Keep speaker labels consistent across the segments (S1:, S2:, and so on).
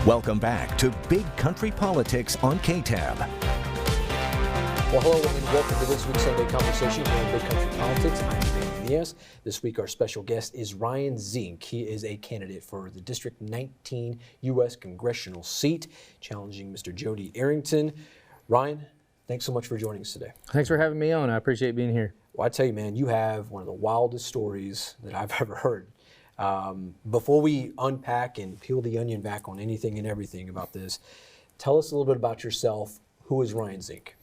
S1: Welcome back to Big Country Politics on KTAB.
S2: Well, hello and welcome to this week's Sunday Conversation here on Big Country Politics. I'm Dan Diaz. This week our special guest is Ryan Zink. He is a candidate for the District 19 U.S. congressional seat, challenging Mr. Jody Arrington. Ryan, thanks so much for joining us today.
S3: Thanks for having me on. I appreciate being here.
S2: Well, I tell you, man, you have one of the wildest stories that I've ever heard. Before we unpack and peel the onion back on anything and everything about this, tell us a little bit about yourself. Who is Ryan Zink?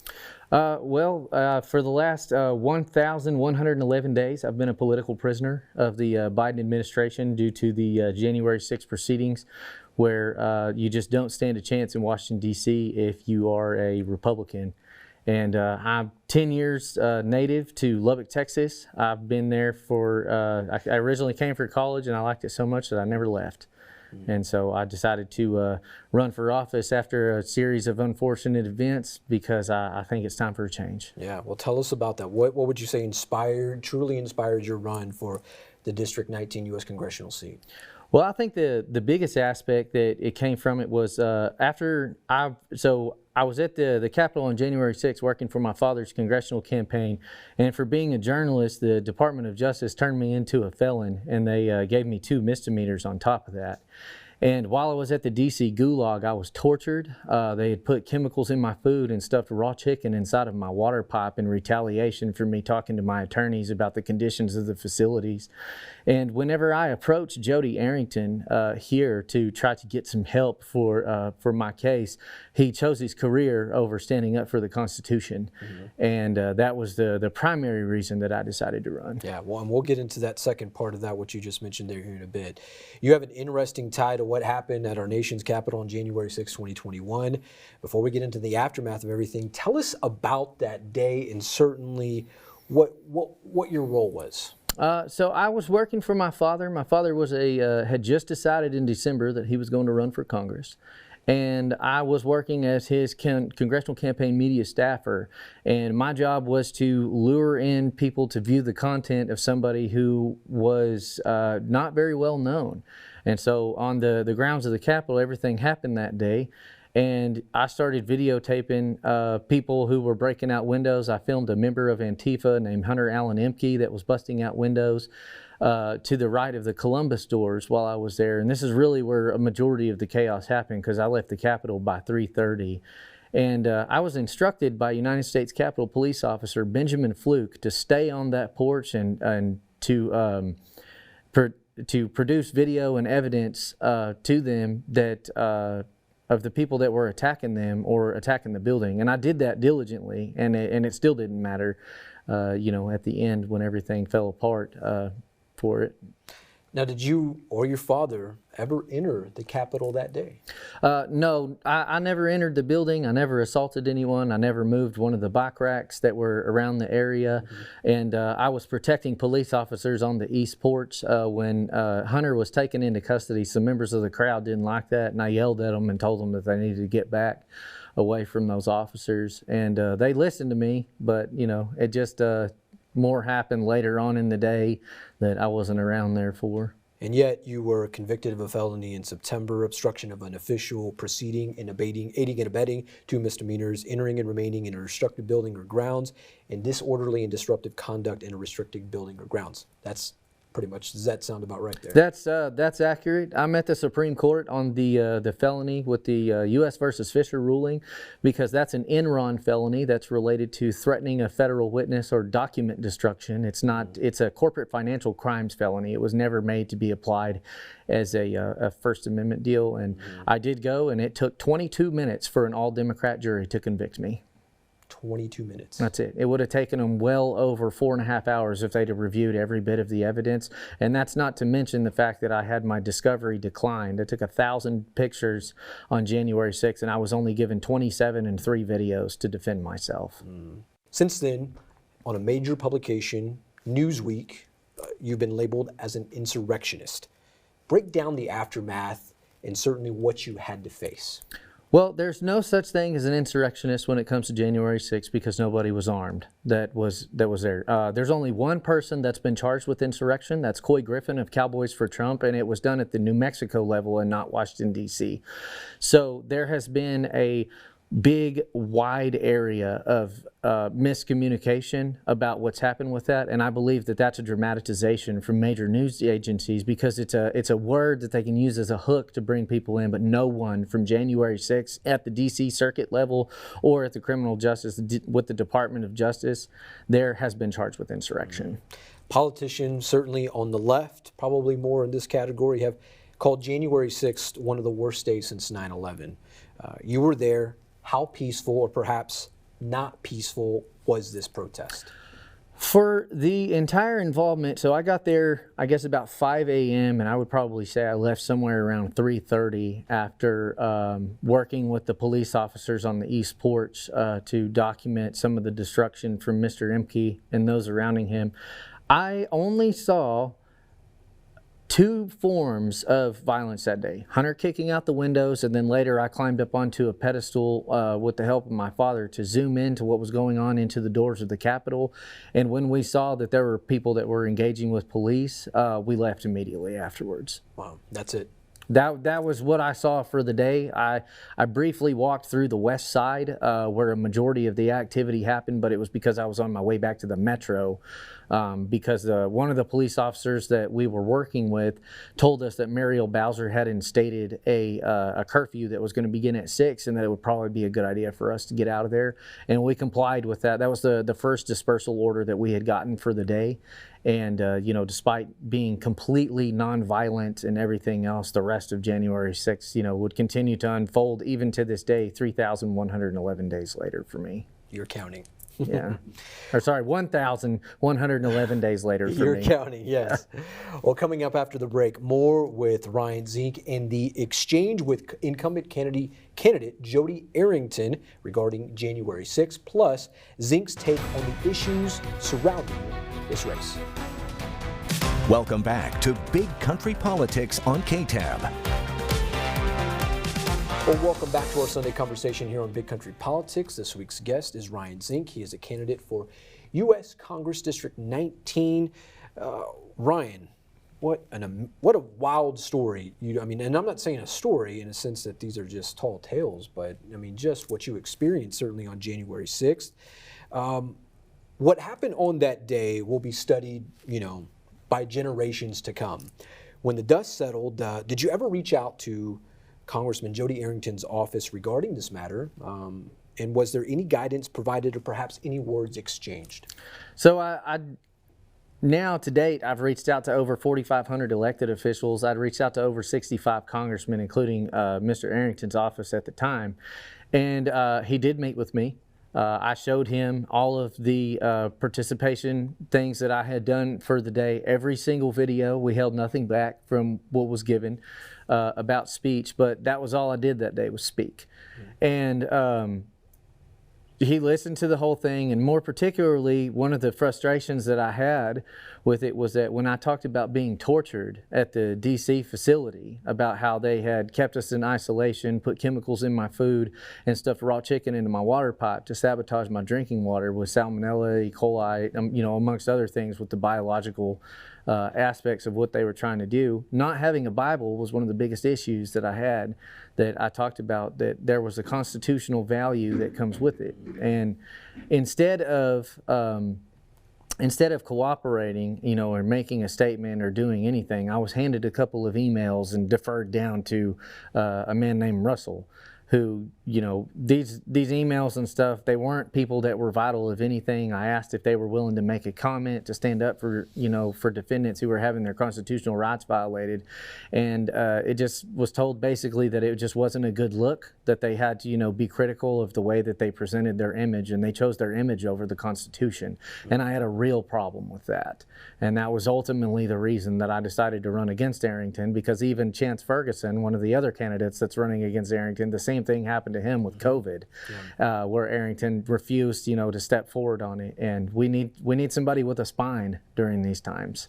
S3: For the last 1,111 days, I've been a political prisoner of the Biden administration due to the January 6 proceedings, where you just don't stand a chance in Washington, D.C. if you are a Republican. And I'm 10 years native to Lubbock, Texas. I've been there for, I originally came for college and I liked it so much that I never left. And so I decided to run for office after a series of unfortunate events because I think it's time for a change.
S2: Yeah, well, tell us about that. What would you say truly inspired your run for the District 19 U.S. congressional seat?
S3: Well, I think the biggest aspect that it came from it was I was at the Capitol on January 6th working for my father's congressional campaign, and for being a journalist, the Department of Justice turned me into a felon, and they gave me 2 misdemeanors on top of that. And while I was at the D.C. gulag, I was tortured. They had put chemicals in my food and stuffed raw chicken inside of my water pipe in retaliation for me talking to my attorneys about the conditions of the facilities. And whenever I approached Jody Arrington here to try to get some help for my case, he chose his career over standing up for the Constitution. Mm-hmm. And that was the primary reason that I decided to run.
S2: Yeah, well, and we'll get into that second part of that, what you just mentioned there here in a bit. You have an interesting tie to what happened at our nation's Capitol on January 6, 2021. Before we get into the aftermath of everything, tell us about that day and certainly what your role was.
S3: So I was working for my father. My father was had just decided in December that he was going to run for Congress. And I was working as his congressional campaign media staffer. And my job was to lure in people to view the content of somebody who was not very well known. And so on the grounds of the Capitol, everything happened that day. And I started videotaping people who were breaking out windows. I filmed a member of Antifa named Hunter Allen Emke that was busting out windows to the right of the Columbus doors while I was there. And this is really where a majority of the chaos happened because I left the Capitol by 3:30. And I was instructed by United States Capitol Police Officer Benjamin Fluke to stay on that porch and to produce video and evidence to them that of the people that were attacking them or attacking the building. And I did that diligently, and it still didn't matter, at the end when everything fell apart for it.
S2: Now, did you or your father ever enter the Capitol that day?
S3: No, I never entered the building. I never assaulted anyone. I never moved one of the bike racks that were around the area. Mm-hmm. And I was protecting police officers on the east porch when Hunter was taken into custody. Some members of the crowd didn't like that, and I yelled at them and told them that they needed to get back away from those officers. And they listened to me, but, it just more happened later on in the day that I wasn't around there for.
S2: And yet you were convicted of a felony in September, obstruction of an official proceeding, and aiding and abetting, 2 misdemeanors, entering and remaining in a restricted building or grounds, and disorderly and disruptive conduct in a restricted building or grounds. That's pretty much, does that sound about right there?
S3: That's accurate. I'm at the Supreme Court on the felony with the U.S. versus Fisher ruling, because that's an Enron felony that's related to threatening a federal witness or document destruction. It's not. It's a corporate financial crimes felony. It was never made to be applied as a First Amendment deal. And I did go, and it took 22 minutes for an all-Democrat jury to convict me.
S2: 22 minutes.
S3: That's it. It would have taken them well over 4.5 hours if they'd have reviewed every bit of the evidence. And that's not to mention the fact that I had my discovery declined. I took 1,000 pictures on January 6th, and I was only given 27 and 3 videos to defend myself.
S2: Since then, on a major publication, Newsweek, you've been labeled as an insurrectionist. Break down the aftermath and certainly what you had to face.
S3: Well, there's no such thing as an insurrectionist when it comes to January 6th because nobody was armed that was there. There's only one person that's been charged with insurrection. That's Coy Griffin of Cowboys for Trump, and it was done at the New Mexico level and not Washington, D.C. So there has been a big, wide area of miscommunication about what's happened with that, and I believe that that's a dramatization from major news agencies because it's a word that they can use as a hook to bring people in, but no one from January 6th at the D.C. Circuit level or at the criminal justice with the Department of Justice there has been charged with insurrection.
S2: Politicians, certainly on the left, probably more in this category, have called January 6th one of the worst days since 9/11. You were there. How peaceful, or perhaps not peaceful, was this protest?
S3: For the entire involvement, so I got there, I guess, about 5 a.m., and I would probably say I left somewhere around 3:30 after working with the police officers on the East Porch to document some of the destruction from Mr. Emke and those surrounding him. I only saw two forms of violence that day. Hunter kicking out the windows, and then later I climbed up onto a pedestal with the help of my father to zoom into what was going on into the doors of the Capitol. And when we saw that there were people that were engaging with police, we left immediately afterwards.
S2: Wow, that's it.
S3: That was what I saw for the day. I briefly walked through the west side where a majority of the activity happened, but it was because I was on my way back to the metro because one of the police officers that we were working with told us that Muriel Bowser had instated a curfew that was going to begin at 6 and that it would probably be a good idea for us to get out of there. And we complied with that. That was the first dispersal order that we had gotten for the day. And, despite being completely nonviolent and everything else, the rest of January 6th, would continue to unfold even to this day, 3,111 days later for me.
S2: You're counting.
S3: Yeah. Or sorry, 1,111 days later for
S2: You're
S3: me.
S2: counting, yes. Well, coming up after the break, more with Ryan Zink and the exchange with incumbent candidate Jody Arrington regarding January 6th, plus Zink's take on the issues surrounding this race.
S1: Welcome back to Big Country Politics on KTAB.
S2: Well, welcome back to our Sunday conversation here on Big Country Politics. This week's guest is Ryan Zink. He is a candidate for U.S. Congress District 19. Ryan, what a wild story. And I'm not saying a story in a sense that these are just tall tales, but just what you experienced certainly on January 6th. What happened on that day will be studied, by generations to come. When the dust settled, did you ever reach out to Congressman Jody Arrington's office regarding this matter? And was there any guidance provided or perhaps any words exchanged?
S3: So now to date, I've reached out to over 4,500 elected officials. I'd reached out to over 65 congressmen, including Mr. Arrington's office at the time. And he did meet with me. I showed him all of the participation things that I had done for the day. Every single video, we held nothing back from what was given about speech, but that was all I did that day was speak. And he listened to the whole thing, and more particularly, one of the frustrations that I had with it was that when I talked about being tortured at the D.C. facility, about how they had kept us in isolation, put chemicals in my food, and stuffed raw chicken into my water pipe to sabotage my drinking water with salmonella, E. coli, amongst other things with the biological aspects of what they were trying to do. Not having a Bible was one of the biggest issues that I had, that I talked about, that there was a constitutional value that comes with it. And instead of cooperating, or making a statement or doing anything, I was handed a couple of emails and deferred down to a man named Russell, who, these emails and stuff, they weren't people that were vital of anything. I asked if they were willing to make a comment to stand up for, for defendants who were having their constitutional rights violated. And it just was told basically that it just wasn't a good look, that they had to, be critical of the way that they presented their image, and they chose their image over the Constitution. And I had a real problem with that. And that was ultimately the reason that I decided to run against Arrington, because even Chance Ferguson, one of the other candidates that's running against Arrington, the same thing happened to him with COVID, where Arrington refused, to step forward on it. And we need somebody with a spine during these times.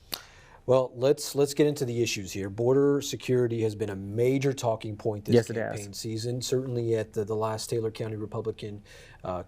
S2: Well, let's get into the issues here. Border security has been a major talking point this campaign season. Certainly at the last Taylor County Republican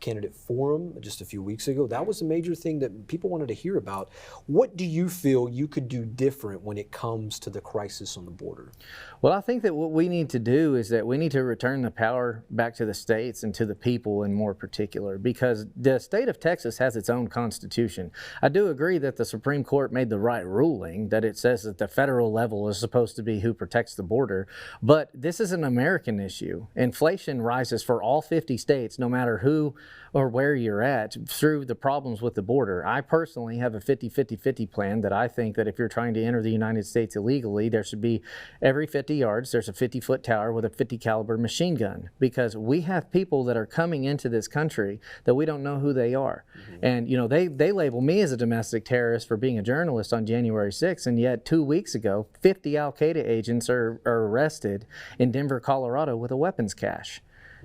S2: candidate forum just a few weeks ago, that was a major thing that people wanted to hear about. What do you feel you could do different when it comes to the crisis on the border?
S3: Well, I think that what we need to do is that we need to return the power back to the states and to the people in more particular, because the state of Texas has its own constitution. I do agree that the Supreme Court made the right ruling, that it says that the federal level is supposed to be who protects the border, but this is an American issue. Inflation rises for all 50 states, no matter who or where you're at, through the problems with the border. I personally have a 50-50-50 plan that I think that if you're trying to enter the United States illegally, there should be every 50 yards, there's a 50-foot tower with a 50 caliber machine gun, because we have people that are coming into this country that we don't know who they are. And you know, they label me as a domestic terrorist for being a journalist on January 6th, and yet 2 weeks ago, 50 Al-Qaeda agents are arrested in Denver, Colorado with a weapons cache.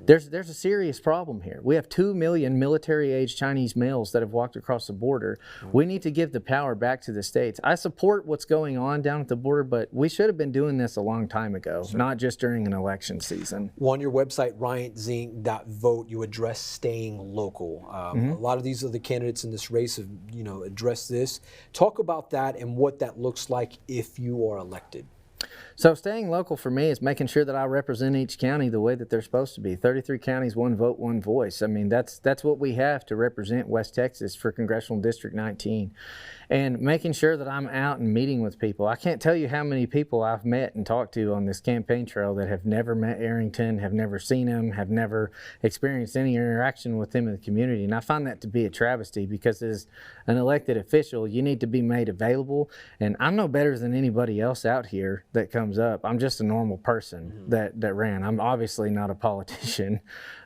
S3: There's a serious problem here. We have 2 million military-age Chinese males that have walked across the border. We need to give the power back to the states. I support what's going on down at the border, but we should have been doing this a long time ago, not just during an election season.
S2: Well, on your website, ryanzink.vote, you address staying local. A lot of these other candidates in this race have, addressed this. Talk about that and what that looks like if you are elected.
S3: So staying local for me is making sure that I represent each county the way that they're supposed to be. 33 counties, one vote, one voice. I mean, that's what we have to represent West Texas for Congressional District 19. And making sure that I'm out and meeting with people. I can't tell you how many people I've met and talked to on this campaign trail that have never met Arrington, have never seen him, have never experienced any interaction with him in the community. And I find that to be a travesty, because as an elected official, you need to be made available. And I'm no better than anybody else out here that comes up. I'm just a normal person that ran. I'm obviously not a politician,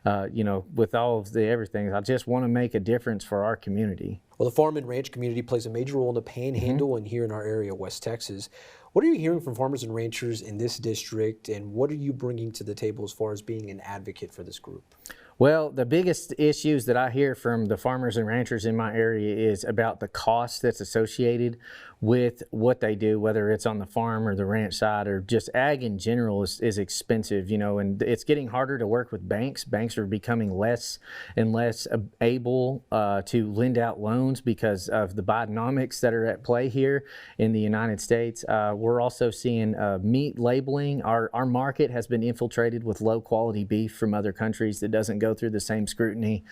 S3: with all of the everything. I just want to make a difference for our community.
S2: Well, the farm and ranch community plays a major role in the panhandle and here in our area, West Texas. What are you hearing from farmers and ranchers in this district, and what are you bringing to the table as far as being an advocate for this group?
S3: Well, the biggest issues that I hear from the farmers and ranchers in my area is about the cost that's associated with what they do, whether it's on the farm or the ranch side, or just ag in general is expensive, and it's getting harder to work with banks. Banks are becoming less and less able to lend out loans because of the Bidenomics that are at play here in the United States. We're also seeing meat labeling. Our market has been infiltrated with low quality beef from other countries that doesn't go through the same scrutiny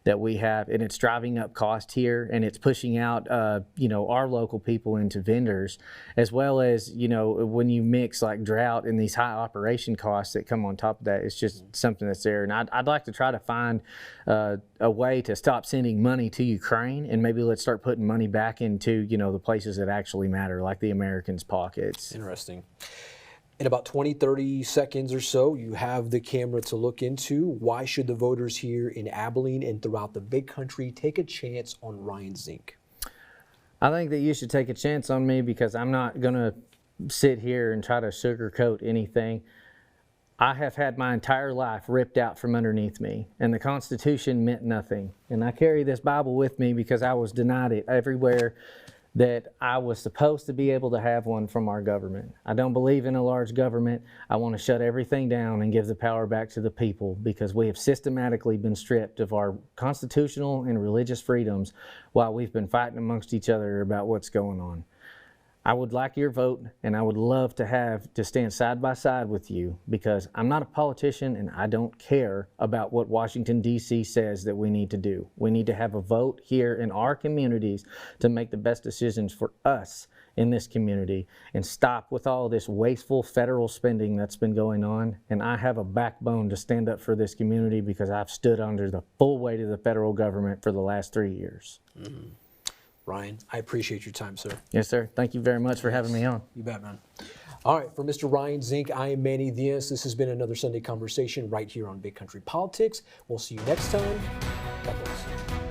S3: that we have, and it's driving up cost here, and it's pushing out our local people into vendors, as well as when you mix like drought and these high operation costs that come on top of that, it's just something that's there. And I'd like to try to find a way to stop sending money to Ukraine, and maybe let's start putting money back into the places that actually matter, like the Americans' pockets.
S2: Interesting. In about 20, 30 seconds or so, you have the camera to look into. Why should the voters here in Abilene and throughout the big country take a chance on Ryan Zink?
S3: I think that you should take a chance on me, because I'm not going to sit here and try to sugarcoat anything. I have had my entire life ripped out from underneath me, and the Constitution meant nothing. And I carry this Bible with me because I was denied it everywhere that I was supposed to be able to have one from our government. I don't believe in a large government. I want to shut everything down and give the power back to the people, because we have systematically been stripped of our constitutional and religious freedoms while we've been fighting amongst each other about what's going on. I would like your vote, and I would love to stand side by side with you, because I'm not a politician and I don't care about what Washington, D.C. says that we need to do. We need to have a vote here in our communities to make the best decisions for us in this community, and stop with all this wasteful federal spending that's been going on. And I have a backbone to stand up for this community, because I've stood under the full weight of the federal government for the last 3 years.
S2: Ryan, I appreciate your time, sir.
S3: Yes, sir. Thank you very much for having me on.
S2: You bet, man. All right, for Mr. Ryan Zink, I am Manny Diaz. This has been another Sunday Conversation right here on Big Country Politics. We'll see you next time. God bless.